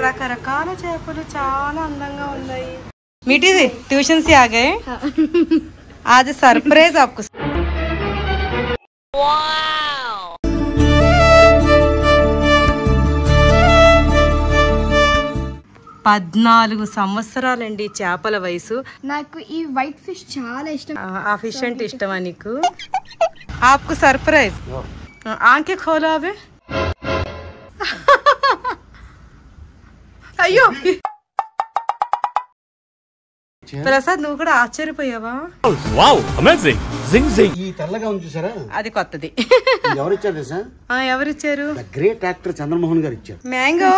రకరకాల చేపలు చాలా అందంగా ఉన్నాయి. మీటిది ट्यूशन से आ गए? आज सरप्राइज आपको. 14 సంవత్సరాలండి చేపల వయసు. నాకు ఈ వైట్ ఫిష్ చాలా ఇష్టం. ఆ ఫిష్ అంటే ఇష్టమా నీకు? आपको सरप्राइज. आंखें खोलो अबे. అయ్యో ప్రసాద్, నువ్వు కూడా ఆశ్చర్యపోయావా? Wow amazing. జింగ్ జింగ్. ఈ తెల్లగా ఉంది చూసారా, అది కొత్తది. ఎవరిచ్చారు తెలుసా? ఎవరిచ్చారు? గ్రేట్ యాక్టర్ చంద్రమోహన్ గారు ఇచ్చారు. Mango.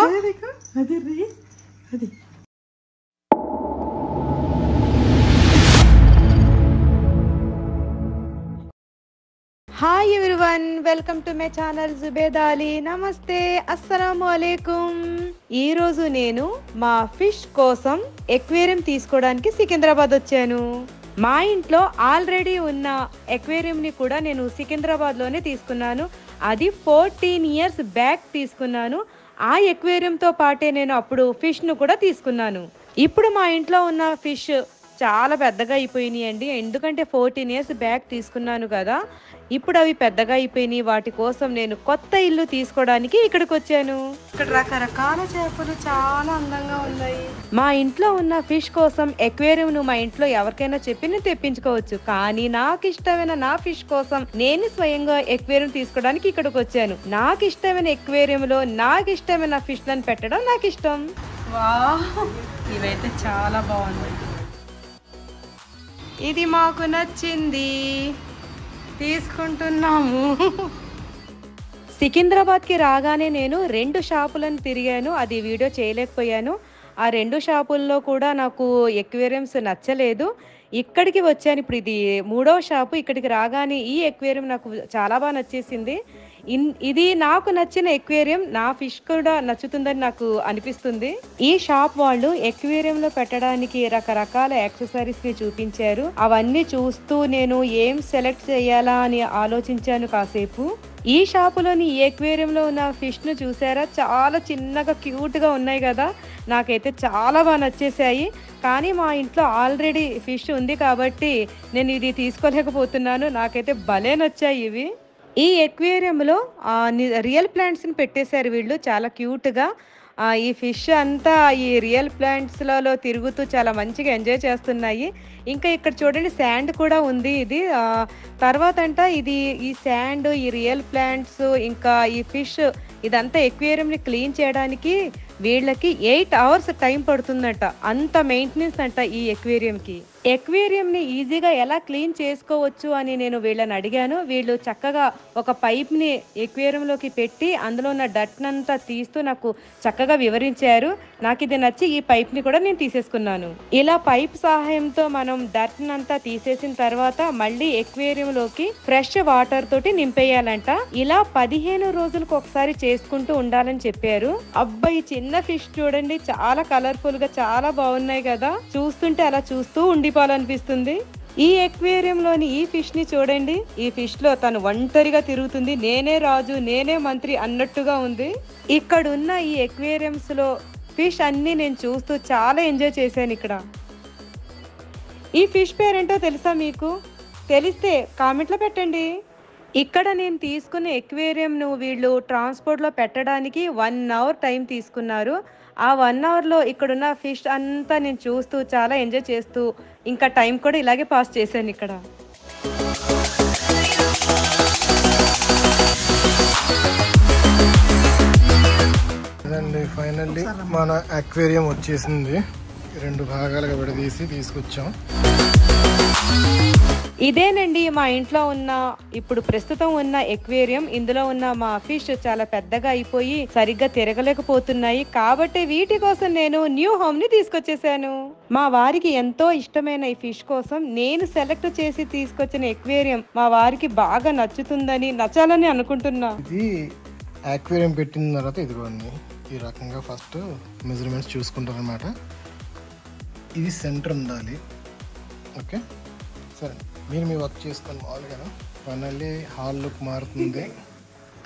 Hi everyone, welcome to my channel Zubeda Ali. నమస్తే, అస్సలాము అలైకుం. ఈ రోజు నేను మా ఫిష్ కోసం ఎక్వేరియం తీసుకోవడానికి సికింద్రాబాద్ వచ్చాను. మా ఇంట్లో ఆల్రెడీ ఉన్న ఎక్వేరియం ని కూడా నేను సికింద్రాబాద్ లోనే తీసుకున్నాను. అది 14 years బ్యాక్ తీసుకున్నాను. ఆ ఎక్వేరియంతో పాటే నేను అప్పుడు ఫిష్ ను కూడా తీసుకున్నాను. ఇప్పుడు మా ఇంట్లో ఉన్న ఫిష్ చాలా పెద్దగా అయిపోయినాయి అండి. ఎందుకంటే 14 years బ్యాక్ తీసుకున్నాను కదా, ఇప్పుడు అవి పెద్దగా అయిపోయినాయి. వాటి కోసం నేను కొత్త ఇల్లు తీసుకోవడానికి ఇక్కడికి వచ్చాను. ఇక్కడ రకరకాల చేపలు చాలా అందంగా ఉన్నాయి. మా ఇంట్లో ఉన్న ఫిష్ కోసం ఎక్వేరియం ను మా ఇంట్లో ఎవరికైనా చెప్పి నేను తెప్పించుకోవచ్చు, కానీ నాకు ఇష్టమైన నా ఫిష్ కోసం నేను స్వయంగా ఎక్వేరియం తీసుకోవడానికి ఇక్కడికి వచ్చాను. నాకు ఇష్టమైన ఎక్వేరియం లో నాకు ఇష్టమైన ఫిష్ లను పెట్టడం నాకు ఇష్టం. వావ్, ఇవైతే చాలా బాగున్నాయి. ఇది మాకు నచ్చింది, తీసుకుంటున్నాము. సికింద్రాబాద్కి రాగానే నేను 2 షాపులను తిరిగాను. అది వీడియో చేయలేకపోయాను. ఆ 2 షాపుల్లో కూడా నాకు ఎక్వేరియంస్ నచ్చలేదు. ఇక్కడికి వచ్చాను. ఇప్పుడు ఇది 3వ షాపు. ఇక్కడికి రాగానే ఈ ఎక్వేరియం నాకు చాలా బాగా నచ్చేసింది. ఇది నాకు నచ్చిన ఎక్వేరియం, నా ఫిష్ కూడా నచ్చుతుందని నాకు అనిపిస్తుంది. ఈ షాప్ వాళ్ళు ఎక్వేరియం లో పెట్టడానికి రకరకాల యాక్సెసరీస్ ని చూపించారు. అవన్నీ చూస్తూ నేను ఏం సెలెక్ట్ చేయాలా అని ఆలోచించాను కాసేపు. ఈ షాపులోని ఈ ఎక్వేరియంలో ఉన్న ఫిష్ ను చూసారా, చాలా చిన్నగా క్యూట్ గా ఉన్నాయి కదా. నాకైతే చాలా బాగా నచ్చేసాయి. కానీ మా ఇంట్లో ఆల్రెడీ ఫిష్ ఉంది కాబట్టి నేను ఇది తీసుకోలేకపోతున్నాను. నాకైతే భలే నచ్చాయి ఇవి. ఈ ఎక్వేరియంలో రియల్ ప్లాంట్స్ని పెట్టేశారు వీళ్ళు, చాలా క్యూట్గా. ఈ ఫిష్ అంతా ఈ రియల్ ప్లాంట్స్లలో తిరుగుతూ చాలా మంచిగా ఎంజాయ్ చేస్తున్నాయి. ఇంకా ఇక్కడ చూడండి, శాండ్ కూడా ఉంది. ఇది తర్వాత అంట ఇది ఈ శాండ్, ఈ రియల్ ప్లాంట్స్, ఇంకా ఈ ఫిష్, ఇదంతా ఎక్వేరియంని క్లీన్ చేయడానికి వీళ్ళకి 8 hours టైం పడుతుందట. అంత మెయింటెనెన్స్ అంట ఈ ఎక్వేరియంకి. ఎక్వేరియంని ఈజీగా ఎలా క్లీన్ చేసుకోవచ్చు అని నేను వీళ్ళని అడిగాను. వీళ్ళు చక్కగా ఒక పైప్ని ఎక్వేరియంలోకి పెట్టి అందులో ఉన్న డట్నంతా తీస్తూ నాకు చక్కగా వివరించారు. నాకు ఇది నచ్చి ఈ పైప్ని కూడా నేను తీసేసుకున్నాను. ఇలా పైప్ సహాయంతో మనం డట్నంతా తీసేసిన తర్వాత మళ్ళీ ఎక్వేరియంలోకి ఫ్రెష్ వాటర్ తోటి నింపేయాలంట. ఇలా 15 రోజులకు ఒకసారి చేసుకుంటూ ఉండాలని చెప్పారు. అబ్బాయి చిన్న ఫిష్ చూడండి, చాలా కలర్ఫుల్ గా చాలా బాగున్నాయి కదా. చూస్తుంటే అలా చూస్తూ ఉండిపోవాలనిపిస్తుంది. ఈ ఎక్వేరియం లోని ఈ ఫిష్ ని చూడండి. ఈ ఫిష్ లో తను ఒంటరిగా తిరుగుతుంది. నేనే రాజు, నేనే మంత్రి అన్నట్టుగా ఉంది. ఇక్కడ ఉన్న ఈ ఎక్వేరియంస్ లో ఫిష్ అన్ని నేను చూస్తూ చాలా ఎంజాయ్ చేశాను. ఇక్కడ ఈ ఫిష్ పేరేంటో తెలుసా మీకు? తెలిస్తే కామెంట్ లో పెట్టండి. ఇక్కడ నేను తీసుకున్న ఎక్వేరియంను వీళ్ళు ట్రాన్స్పోర్ట్లో పెట్టడానికి 1 hour టైం తీసుకున్నారు. ఆ 1 hourలో ఇక్కడున్న ఫిష్ అంతా నేను చూస్తూ చాలా ఎంజాయ్ చేస్తూ ఇంకా టైం కూడా ఇలాగే పాస్ చేశాను ఇక్కడ. ఫైనల్లీ మన అక్వేరియం వచ్చేసింది. 2 భాగాలుగా విడదీసి తీసుకొచ్చాం. ఇదేనండి మా ఇంట్లో ఉన్న ఇప్పుడు ప్రస్తుతం ఉన్న ఎక్వేరియం. ఇందులో ఉన్న మా ఫిష్ చాలా పెద్దగా అయిపోయి సరిగ్గా తిరగలేకపోతున్నాయి. కాబట్టి వీటి కోసం నేను న్యూ హోమ్ ని తీసుకొచ్చేసాను. మా వారికి ఎంతో ఇష్టమైన ఈ ఫిష్ కోసం నేను సెలెక్ట్ చేసి తీసుకొచ్చిన ఎక్వేరియం మా వారికి బాగా నచ్చాలని అనుకుంటున్నా. ఇది అక్వేరియం పెట్టిన తర్వాత ఇదిగోండి ఈ రకంగా ఫస్ట్ మెజర్మెంట్స్ చూసుకుంటారు అనమాట. ఇది సెంటర్ ఉండాలి. ఓకే, సరే మీరు మీ వర్క్ చేసుకొని మామూలుగా ఫైనల్లీ హాల్ లుక్ మారుతుంది.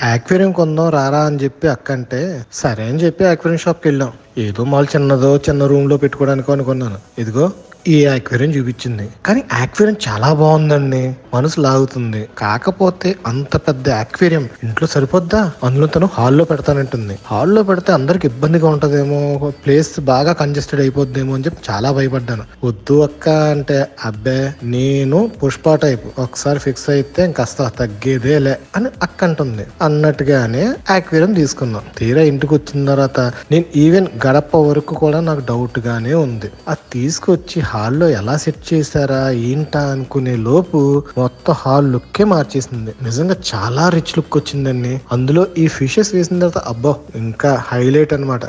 యాక్వేరియం కొందాం రారా అని చెప్పి అక్కంటే సరే అని చెప్పి యాక్వేరియం షాప్కి వెళ్ళాం. ఏదో మాల్ చిన్న రూమ్ లో పెట్టుకోవడానికి అనుకున్నాను. ఇదిగో ఈ యాక్వేరియం చూపించింది. కానీ యాక్వేరియం చాలా బాగుందండి, మనసు లాగుతుంది. కాకపోతే అంత పెద్ద యాక్వేరియం ఇంట్లో సరిపోద్దా? అందులో తను హాల్లో పెడతానంటుంది. హాల్లో పెడితే అందరికి ఇబ్బందిగా ఉంటదేమో, ప్లేస్ బాగా కంజెస్టెడ్ అయిపోద్దేమో అని చెప్పి చాలా భయపడ్డాను. వద్దు అక్క అంటే అబ్బే నేను పుష్ప టైప్, ఒకసారి ఫిక్స్ అయితే ఇంకాస్త తగ్గేదేలే అని అక్క అంటుంది. అన్నట్టుగానే యాక్వేరియం తీసుకున్నాం. తీరా ఇంటికి వచ్చిన తర్వాత నేను ఈవెన్ గడప వరకు కూడా నాకు డౌట్ గానే ఉంది. అది తీసుకొచ్చి హాల్లో ఎలా సెట్ చేశారా ఏంటా అనుకునే లోపు మొత్తం హాల్ లుక్కే మార్చేసింది. నిజంగా చాలా రిచ్ లుక్ వచ్చిందండి. అందులో ఈ ఫిషెస్ వేసిన తర్వాత అబ్బో ఇంకా హైలైట్ అన్నమాట.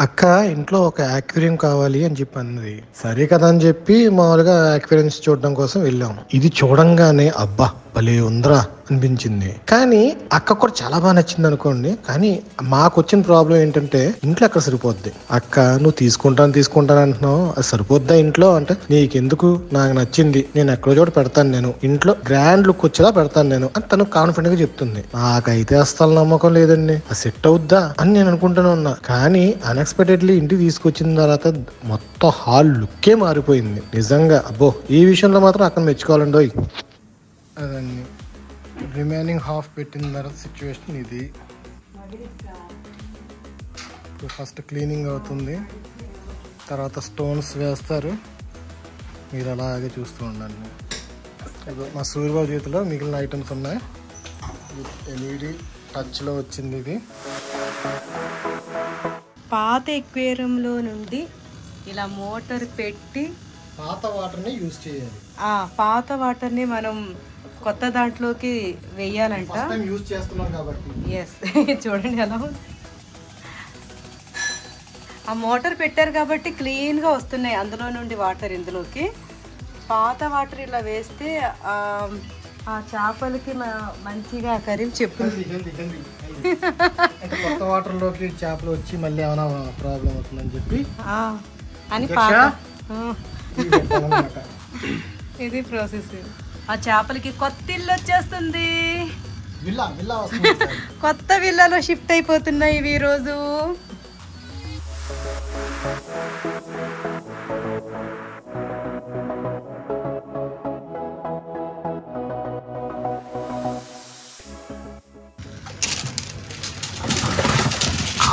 అక్క ఇంట్లో ఒక యాక్వేరియం కావాలి అని చెప్పి అన్నది. సరే కదా అని చెప్పి మామూలుగా యాక్వేరియంస్ చూడడం కోసం వెళ్ళాం. ఇది చూడంగానే అబ్బా భలే ఉందరా అనిపించింది. కానీ అక్క కూడా చాలా బాగా నచ్చింది అనుకోండి. కానీ మాకు వచ్చిన ప్రాబ్లం ఏంటంటే ఇంట్లో అక్కడ సరిపోద్ది. అక్క నువ్వు తీసుకుంటాను అంటున్నావు, అది సరిపోద్దా ఇంట్లో అంటే నీకెందుకు, నాకు నచ్చింది, నేను ఎక్కడో చోట పెడతాను, నేను ఇంట్లో గ్రాండ్ లుక్ వచ్చేలా పెడతాను నేను అని తను కాన్ఫిడెంట్ గా చెప్తుంది. నాకైతే అస్సలు నమ్మకం లేదండి, అది సెట్ అవుద్దా అని నేను అనుకుంటూనే ఉన్నా. కానీ అన్ఎక్స్పెక్టెడ్లీ ఇంటికి తీసుకొచ్చిన తర్వాత మొత్తం హాల్ లుక్కే మారిపోయింది. నిజంగా అబ్బో ఈ విషయంలో మాత్రం అక్కడ మెచ్చుకోవాలండి. అదండి రిమైనింగ్ హాఫ్ పెట్టిన తర్వాత సిచ్యువేషన్ ఇది. ఇప్పుడు ఫస్ట్ క్లీనింగ్ అవుతుంది, తర్వాత స్టోన్స్ వేస్తారు. మీరు అలాగే చూస్తూ ఉండండి. మా సూర్యబాబు చేతిలో మిగిలిన ఐటమ్స్ ఉన్నాయి. ఎల్ఈడి టచ్లో వచ్చింది ఇది. పాత ఎక్వేరియంలో నుండి ఇలా మోటార్ పెట్టి పాత వాటర్ని యూజ్ చేయాలి. పాత వాటర్ని మనం కొత్త దాంట్లోకి వెయ్యాలంట. యూజ్ చేస్తున్నాం కాబట్టి ఎస్ చూడండి ఎలా ఉంది. ఆ మోటార్ పెట్టారు కాబట్టి క్లీన్గా వస్తున్నాయి అందులో నుండి వాటర్ ఇందులోకి. పాత వాటర్ ఇలా వేస్తే ఆ చేపలకి మంచిగా కర్రీ చెప్పు. కొత్త వాటర్ లోకి చేపలు వచ్చి మళ్ళీ ఏమైనా ప్రాబ్లం అవుతుందని చెప్పి అని ఇది ప్రాసెస్. ఆ చేపలకి కొత్త ఇల్లు వచ్చేస్తుంది, కొత్త విల్లాలో షిఫ్ట్ అయిపోతున్నాయి ఇవి ఈరోజు.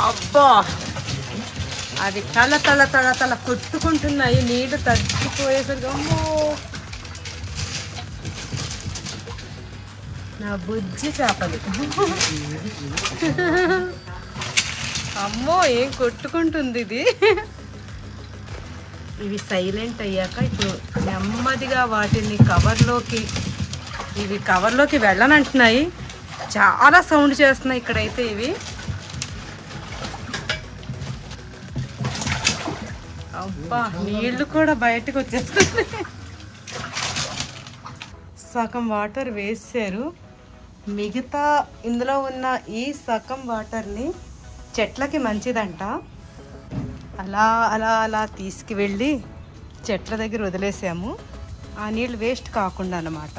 అబ్బా అవి తల తల తల తల కొట్టుకుంటున్నాయి, నీళ్లు తగ్గిపోయేసరికి. అమ్మో నా బుజ్జి చేపలు, అమ్మో ఏం కొట్టుకుంటుంది ఇది. ఇవి సైలెంట్ అయ్యాక ఇప్పుడు నెమ్మదిగా వాటిని కవర్లోకి వెళ్ళనంటున్నాయి. చాలా సౌండ్ చేస్తున్నాయి ఇక్కడైతే ఇవి. అబ్బా నీళ్లు కూడా బయటకు వచ్చేస్తుంది. సగం వాటర్ వేసారు, మిగతా ఇందులో ఉన్న ఈ సగం వాటర్ని చెట్లకి మంచిదంట. అలా అలా అలా తీసుకువెళ్ళి చెట్ల దగ్గర వదిలేసాము, ఆ నీళ్ళు వేస్ట్ కాకుండా అన్నమాట.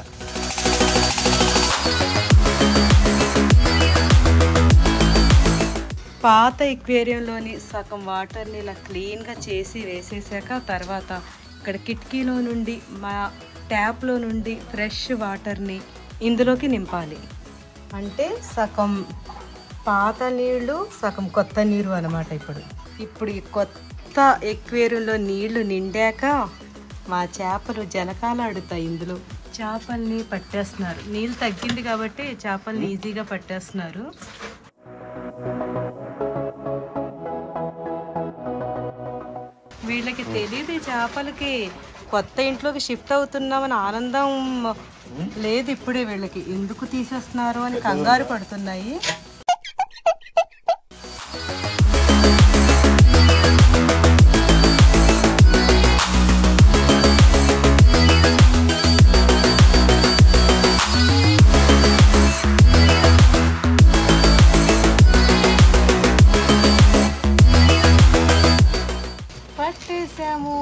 పాత ఎక్వేరియంలోని సగం వాటర్ని ఇలా క్లీన్గా చేసి వేసేసాక తర్వాత ఇక్కడ కిటికీలో నుండి మా ట్యాప్లో నుండి ఫ్రెష్ వాటర్ని ఇందులోకి నింపాలి. అంటే సగం పాత నీళ్ళు సగం కొత్త నీరు అన్నమాట. ఇప్పుడు ఈ కొత్త ఎక్వేరియంలో నీళ్లు నిండాక మా చేపలు జలకాలాడుతాయి. ఇందులో చేపల్ని పట్టేస్తున్నారు, నీళ్ళు తగ్గింది కాబట్టి చేపల్ని ఈజీగా పట్టేస్తున్నారు. వీళ్ళకి తెలియదు, చేపలకి కొత్త ఇంట్లోకి షిఫ్ట్ అవుతున్నామని ఆనందం లేదు ఇప్పుడే. వీళ్ళకి ఎందుకు తీసేస్తున్నారు అని కంగారు పడుతున్నాయి. పట్టేసాము.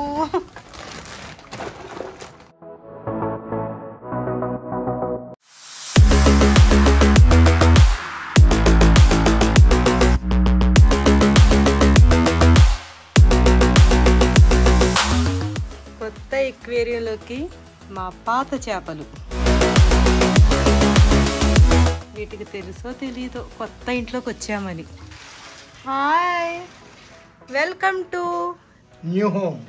వీడియోకి మా పాత చేపలు. వీటికి తెలుసో తెలీదో కొత్త ఇంట్లోకి వచ్చామని. Hi, welcome to new home.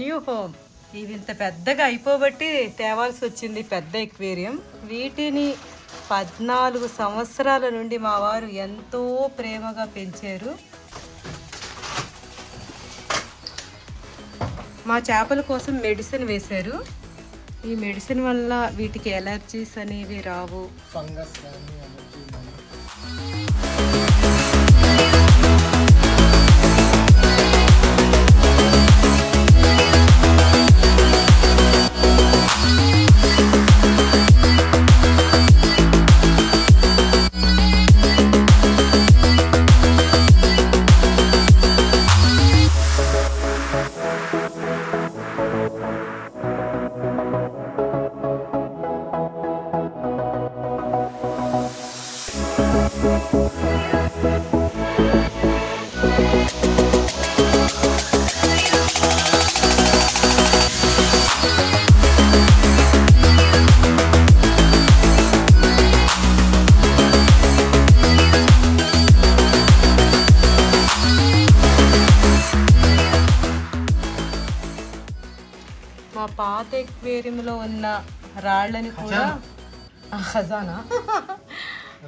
New home. ఇవి ఇంత పెద్దగా అయిపోబట్టి తేవాల్సి వచ్చింది పెద్ద ఎక్వేరియం. వీటిని 14 సంవత్సరాల నుండి మా వారు ఎంతో ప్రేమగా పెంచారు. మా చేపల కోసం మెడిసిన్ వేశారు. ఈ మెడిసిన్ వల్ల వీటికి ఎలర్జీస్ అనేవి రావు. ఫంగస్ కానీ అలర్జీ కానీ. మా పాత ఎక్వేరియంలో ఉన్న రాళ్ళని కూడా ఖజానా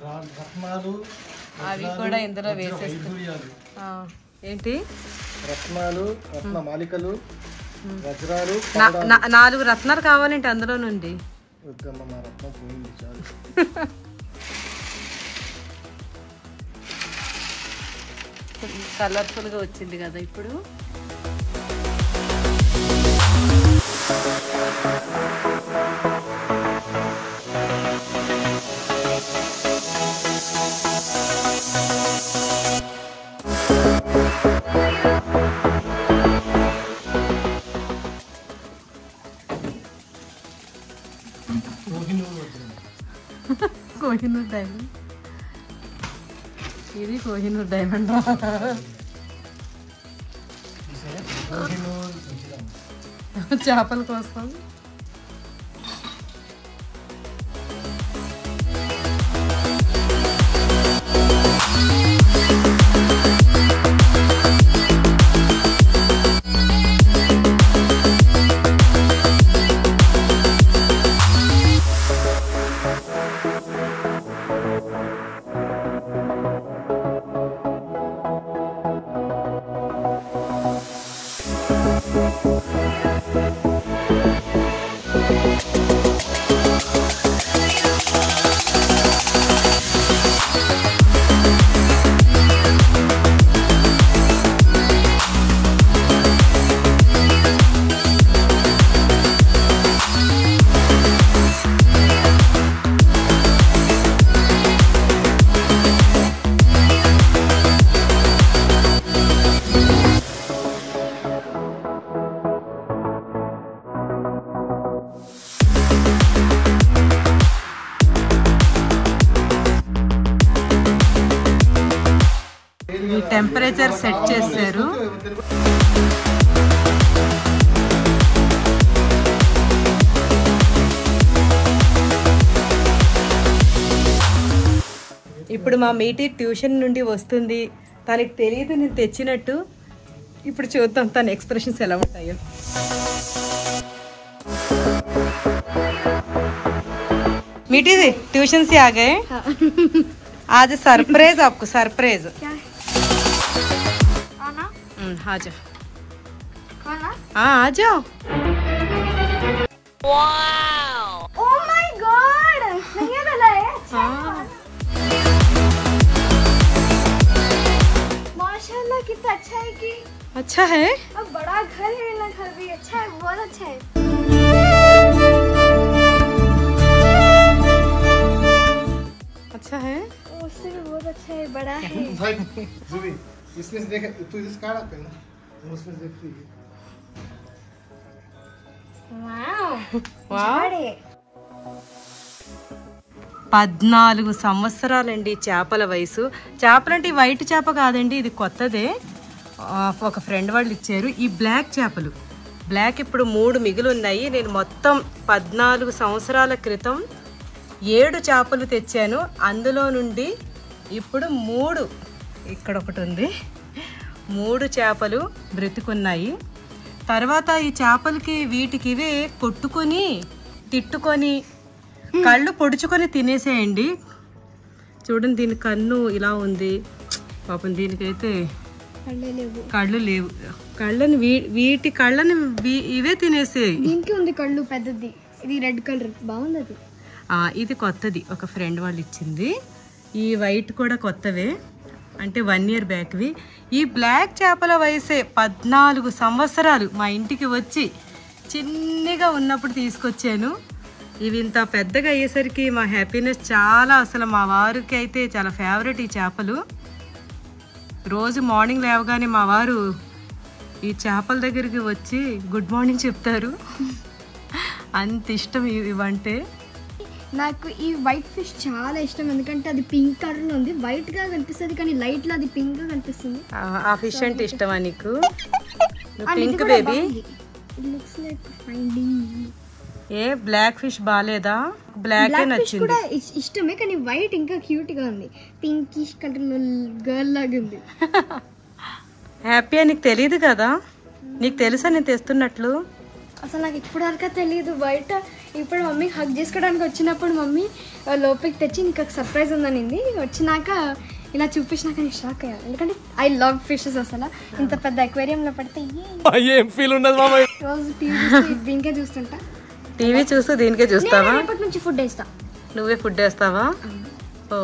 రత్నాలు అవి కూడా ఇందులో వేసేస్తాం. ఏంటి రత్నాలు, రత్న మాలికలు, వజ్రాలు, 4 రత్నాలు కావాలంటే అందులో నుండి. రత్నం పోయింది చాలు. కలర్ఫుల్గా వచ్చింది కదా ఇప్పుడు. కోహినూర్ డైమండ్. ఇది కోహినూర్ డైమండ్. చేపల కోసం టెంపరేచర్ సెట్ చేశారు. ఇప్పుడు మా మీటి ట్యూషన్ నుండి వస్తుంది. తనకి తెలియదు నేను తెచ్చినట్టు. ఇప్పుడు చూద్దాం తన ఎక్స్ప్రెషన్స్ ఎలా ఉంటాయో. मीठी दी ट्यूशन से आ गए। हाँ। आज सरप्राइज आपको, सरप्राइज। क्या है? आना? आ जाओ। आना? हाँ आ जाओ। ओह माय गॉड, नहीं डाला है। हाँ। माशाल्लाह कितना अच्छा है कि अच्छा है। अब बड़ा घर है ना, घर भी अच्छा है, बहुत अच्छा है। अच्छा है। उससे भी बहुत अच्छा है, बड़ा है। भाई जुबी इसमें से देख, तू इस काढ़ा पहना, उसमें से देख ली। वाओ वाह। 14 సంవత్సరాలండి చేపల వయసు. చేపలంటే వైట్ చేప కాదండి, ఇది కొత్తదే. ఒక ఫ్రెండ్ వాళ్ళు ఇచ్చారు. ఈ బ్లాక్ చేపలు బ్లాక్ ఇప్పుడు 3 మిగిలి ఉన్నాయి. నేను మొత్తం 14 సంవత్సరాల క్రితం 7 చేపలు తెచ్చాను. అందులో నుండి ఇప్పుడు 3 ఇక్కడ ఒకటి ఉంది, 3 చేపలు బ్రతికున్నాయి. తర్వాత ఈ చేపలకి వీటికి ఇవే కొట్టుకొని తిట్టుకొని కళ్ళు పొడుచుకొని తినేసేయండి. చూడండి దీని కన్ను ఇలా ఉంది, పాపం దీనికైతే కళ్ళు లేవు. కళ్ళని వీటి కళ్ళని ఇవే తినేసేయి. దీనికి ఉంది కళ్ళు పెద్దది, ఇది రెడ్ కలర్ బాగుంది. అది ఇది కొత్తది, ఒక ఫ్రెండ్ వాళ్ళు ఇచ్చింది. ఈ వైట్ కూడా కొత్తవే, అంటే 1 ఇయర్ బ్యాక్వి. ఈ బ్లాక్ చేపల వయసే 14 సంవత్సరాలు. మా ఇంటికి వచ్చి చిన్నగా ఉన్నప్పుడు తీసుకొచ్చాను. ఇవి ఇంత పెద్దగా అయ్యేసరికి మా హ్యాపీనెస్ చాలా, అసలు మా వారికి అయితే చాలా ఫేవరెట్ ఈ చేపలు. రోజు మార్నింగ్ లేవగానే మా వారు ఈ చేపల దగ్గరికి వచ్చి గుడ్ మార్నింగ్ చెప్తారు. అంత ఇష్టం ఇవంటే. నాకు ఈ వైట్ ఫిష్ చాలా ఇష్టం, ఎందుకంటే అది పింక్ కలర్లో ఉంది. వైట్గా కనిపిస్తుంది కానీ లైట్లో అది పింక్గా కనిపిస్తుంది. ఆ ఫిష్ అంటే ఇష్టమా నీకు? Pink baby. ఏ బ్లాక్ ఫిష్ బాలేదా? బ్లాక్ నచ్చింది కూడా ఇష్టమే, కానీ వైట్ ఇంకా క్యూట్ గా ఉంది. పింకిష్ కలర్ లో గర్ల్ లాగా ఉంది. హ్యాపీ నీకు తెలియదు కదా? నీకు తెలుసా నేను తెస్తున్నట్లు? అసలు నాకు ఇప్పుడు వరకు తెలియదు. బయట ఇప్పుడు మమ్మీ హగ్ చేసుకోవడానికి వచ్చినప్పుడు మమ్మీ లోపలికి తెచ్చి నీకు ఒక సర్ప్రైజ్ ఉందనింది. వచ్చినాక ఇలా చూపించినాక నేను షాక్ అయ్యాను, ఎందుకంటే ఐ లవ్ ఫిషెస్. అసలు ఇంత పెద్ద అక్వేరియంలో పడితే రోజు టీవీ చూస్తూ దీనికే చూస్తుంటా. టీవీ చూస్తూ దీనికే చూస్తావా? రేపటి నుంచి ఫుడ్ వేస్తా. నువ్వే ఫుడ్ వేస్తావా? ఓ,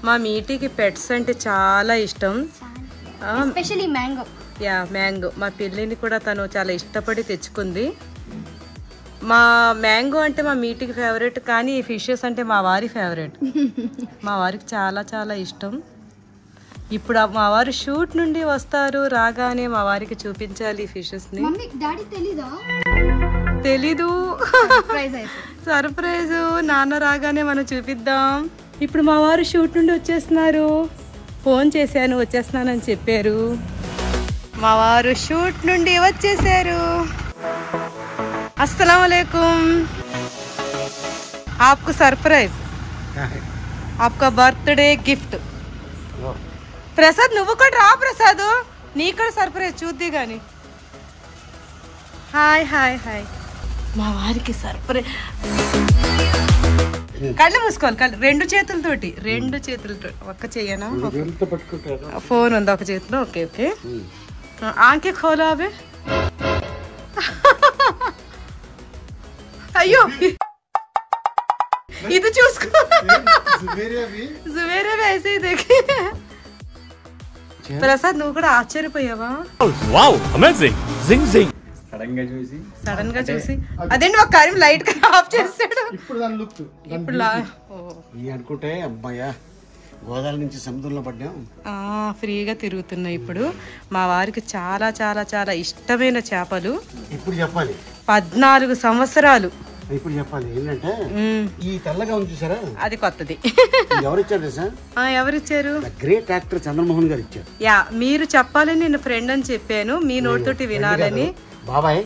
మా మీటికి పెట్స్ అంటే చాలా ఇష్టం, ఎస్పెషల్లీ మ్యాంగో. Yeah mango. మా పిల్లిని కూడా తను చాలా ఇష్టపడి తెచ్చుకుంది. మా మ్యాంగో అంటే మా మీటికి ఫేవరెట్, కానీ ఫిషెస్ అంటే మా వారి ఫేవరెట్. మా వారికి చాలా చాలా ఇష్టం. ఇప్పుడు మా వారు షూట్ నుండి వస్తారు, రాగానే మా వారికి చూపించాలి ఫిషెస్ని. డాడీ తెలీదా? తెలీదు, సర్ప్రైజ్. నాన్న రాగానే మనం చూపిద్దాం. ఇప్పుడు మా వారు షూట్ నుండి వచ్చేస్తున్నారు. ఫోన్ చేశాను, వచ్చేస్తున్నానని చెప్పారు. మా వారు షూట్ నుండి వచ్చేసారు. अस्सलाम वालेकुम. आपको सरप्राइज, आपका बर्थडे गिफ्ट. ప్రసాద్ నువ్వు కూడా రా. ప్రసాద్ నీకు కూడా సర్ప్రైజ్ చూద్ది కానీ. Hi hi hi. మా వారికి సర్ప్రైజ్. కళ్ళు మూసుకోవాలి, కళ్ళు 2 చేతులతోటి, 2 చేతులతో. ఒక్క చెయ్యనా? ఫోన్ ఉంది ఒక చేతిలో. Okay okay. ఆంకే ఖోలా అవే. అయ్యో ఇది చూసుకో. జువేరే వేసి దేఖి. ప్రసాద్ నువ్వు కూడా ఆశ్చర్యపోయావా? Wow amazing. జింగ్ జింగ్. సడన్ గా చూసి అదేంటి ఒక కాര്യം లైట్ గా ఆఫ్ చేసాడు. ఇప్పుడు అనుకుంటే అబ్బాయా గోదావరి నుంచి సముద్రంలో పడ్డాం. ఫ్రీగా తిరుగుతున్నాయి. ఇప్పుడు మా వారికి చాలా చాలా చాలా ఇష్టమైన చేపలు. ఇప్పుడు చెప్పాలి 14 సంవత్సరాలు. ఇప్పుడు చెప్పాలి ఏంటంటే ఈ తెల్లగా ఉంది చూసారా, అది కొత్తది. ఎవరిచ్చారు సార్? ఎవరిచ్చారు? గ్రేట్ యాక్టర్ చంద్రమోహన్ గారు ఇచ్చారు. యా మీరు చెప్పాలని నేను ఫ్రెండ్ అని చెప్పాను, మీ నోటితోటి వినాలని. బాబాయ్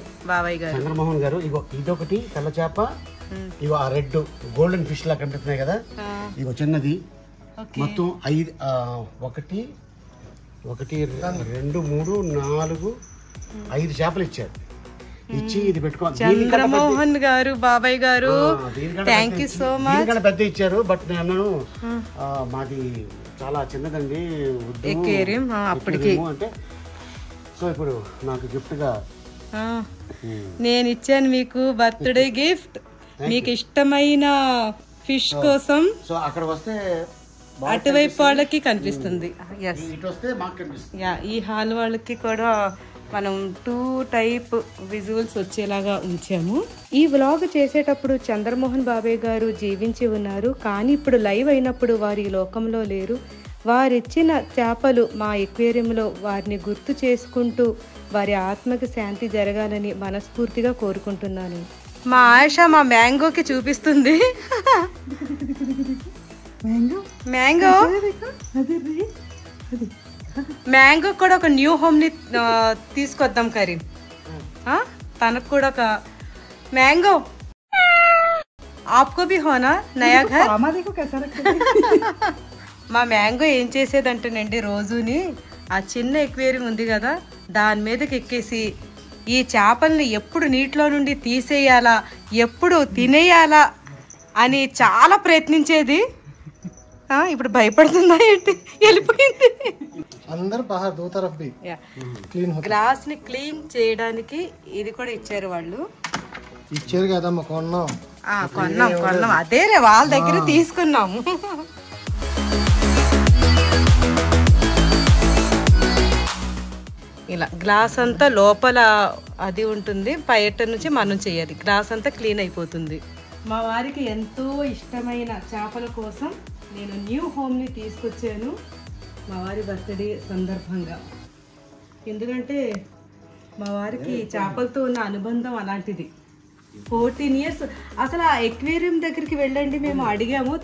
గారు చంద్రమోహన్ గారు. ఇగో ఇదొకటి తెల్ల చేప, ఇగో ఆ రెడ్ గోల్డెన్ ఫిష్ లా కనిపిస్తున్నాయి కదా, ఇగో చిన్నది. మొత్తం 5 1 2 3 4 5 చేపలు ఇచ్చారు. ఇచ్చి ఇది పెట్టుకోవాలి. చంద్రమోహన్ గారు, బాబాయ్ గారు, థ్యాంక్ యూ సో మచ్. దీనికన్నా పెద్ద ఇచ్చారు, బట్ నేను అన్నాను మాది చాలా చిన్నదండి అప్పటికి అంటే. సో ఇప్పుడు నాకు గిఫ్ట్ గా నేను ఇచ్చాను మీకు బర్త్డే గిఫ్ట్, మీకు ఇష్టమైన ఫిష్ కోసం. సో అక్కడ వస్తే అటువైపు వాళ్ళకి కనిపిస్తుంది. ఈ హాల్ వాళ్ళకి కూడా మనం 2 టైప్ విజువల్స్ వచ్చేలాగా ఉంచాము. ఈ వ్లాగ్ చేసేటప్పుడు చంద్రమోహన్ బాబాయ్ గారు జీవించి ఉన్నారు, కానీ ఇప్పుడు లైవ్ అయినప్పుడు వారి లోకంలో లేరు. వారిచ్చిన చేపలు మా ఎక్వేరియంలో వారిని గుర్తు చేసుకుంటూ వారి ఆత్మకి శాంతి జరగాలని మనస్ఫూర్తిగా కోరుకుంటున్నాను. మా ఆయిషా మా మ్యాంగోకి చూపిస్తుంది. మ్యాంగో మ్యాంగో కూడా ఒక న్యూ హోమ్ ని తీసుకొద్దాం కరీం. తనకు కూడా ఒక మ్యాంగో. ఆప్కో భీ హోనా నయా ఘర్. మా మ్యాంగో ఏం చేసేదంటేనండి, రోజుని ఆ చిన్న ఎక్వేరియం ఉంది కదా దాని మీదకి ఎక్కేసి ఈ చేపల్ని ఎప్పుడు నీటిలో నుండి తీసేయాలా, ఎప్పుడు తినేయాలా అని చాలా ప్రయత్నించేది. ఇప్పుడు భయపడుతుందా ఏంటి, వెళ్ళిపోయింది. అందరూ బాగా దో తరఫ్ భీ క్లీన్ గ్లాస్ ని క్లీన్ చేయడానికి ఇది కూడా ఇచ్చారు వాళ్ళు. ఇచ్చారు కదమ్మా, కొన్నాం. కొన్నాం అదేరే వాళ్ళ దగ్గర తీసుకున్నాము. ఇలా గ్లాస్ అంతా లోపల అది ఉంటుంది, బయట నుంచి మనం చేయాలి. గ్లాస్ అంతా క్లీన్ అయిపోతుంది. మా వారికి ఎంతో ఇష్టమైన చేపల కోసం నేను న్యూ హోమ్ని తీసుకొచ్చాను మా వారి బర్త్డే సందర్భంగా. ఎందుకంటే మా వారికి చేపలతో ఉన్న అనుబంధం అలాంటిది. 14 years. అసలు ఆ ఎక్వేరియం దగ్గరికి వెళ్ళండి, మేము అడిగాము.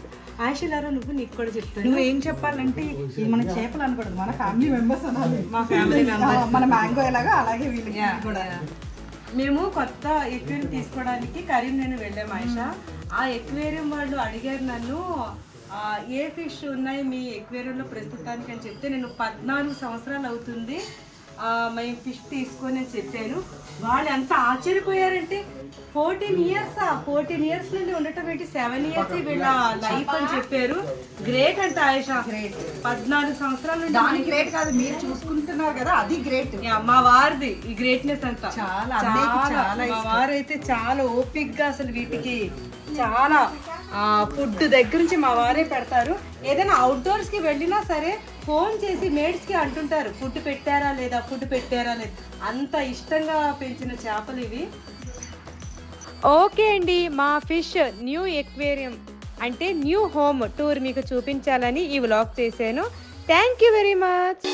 ఆశలారా నువ్వు నీకు కూడా చెప్తాను. నువ్వు ఏం చెప్పాలంటే ఇది మన చేపలు అనకూడదు, మన ఫ్యామిలీ మెంబర్స్ అనాలి. మా ఫ్యామిలీ మెంబర్స్, మన మ్యాంగో ఎలాగా అలాగే వీళ్ళకి కూడా. మేము కొత్త ఎక్వేరియం తీసుకోవడానికి కరీంనగర్ వెళ్ళాము ఆయిష. ఆ ఎక్వేరియం వాళ్ళు అడిగారు నన్ను, ఏ ఫిష్ ఉన్నాయి మీ ఎక్వేరియంలో ప్రస్తుతానికి అని చెప్తే, నేను 14 సంవత్సరాలు అవుతుంది మేము ఫిష్ తీసుకొని అని చెప్పాను. వాళ్ళు ఎంత ఆశ్చర్యపోయారంటే 14 years 14 years నుండి ఉండటం ఏంటి, 7 years వీళ్ళ లైఫ్ అని చెప్పారు. గ్రేట్ అంట ఆయిష, 14 సంవత్సరాల నుండి. దాని గ్రేట్ కాదు, మీరు చూసుకుంటున్నారు కదా అది గ్రేట్. మా వారిది ఈ గ్రేట్నెస్ అంతా. చాలా మా వారైతే చాలా ఓపిక్ గా అసలు వీటికి చాలా ఫుడ్ దగ్గర నుంచి మా వారే పెడతారు. ఏదైనా అవుట్డోర్స్ కి వెళ్ళినా సరే ఫోన్ చేసి మేడ్స్ కి అంటుంటారు ఫుడ్ పెట్టారా లేదా, ఫుడ్ పెట్టారా లేదా. అంత ఇష్టంగా పెంచిన చేపలు ఇవి. ఓకే అండి, మా ఫిష్ న్యూ ఎక్వేరియం అంటే న్యూ హోమ్ టూర్ మీకు చూపించాలని ఈ వ్లాగ్ చేశాను. Thank you very much.